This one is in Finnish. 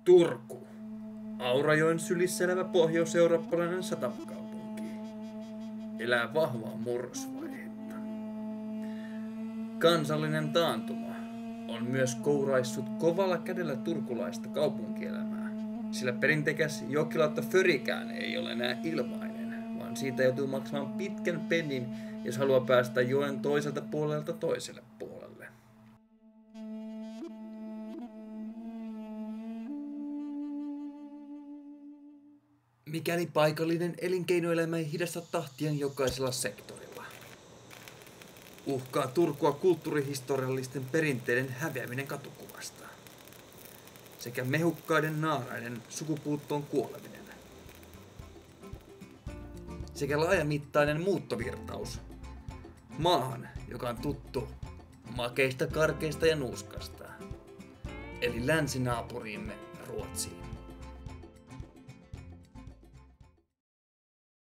Turku. Aurajoen sylissä elävä pohjois-eurooppalainen satamakaupunki. Elää vahvaa murrosvaihetta. Kansallinen taantuma on myös kouraissut kovalla kädellä turkulaista kaupunkielämää, sillä perinteikäs jokilautta Förikään ei ole enää ilmainen, vaan siitä joutuu maksamaan pitkän pennin, jos haluaa päästä joen toiselta puolelta toiselle puolelle. Mikäli paikallinen elinkeinoelämä ei hidasta tahtiaan jokaisella sektorilla. Uhkaa Turkua kulttuurihistoriallisten perinteiden häviäminen katukuvasta. Sekä mehukkaiden naaraiden sukupuuttoon kuoleminen. Sekä laajamittainen muuttovirtaus. Maahan, joka on tuttu makeista, karkeista ja nuuskasta. Eli länsinaapuriimme Ruotsiin.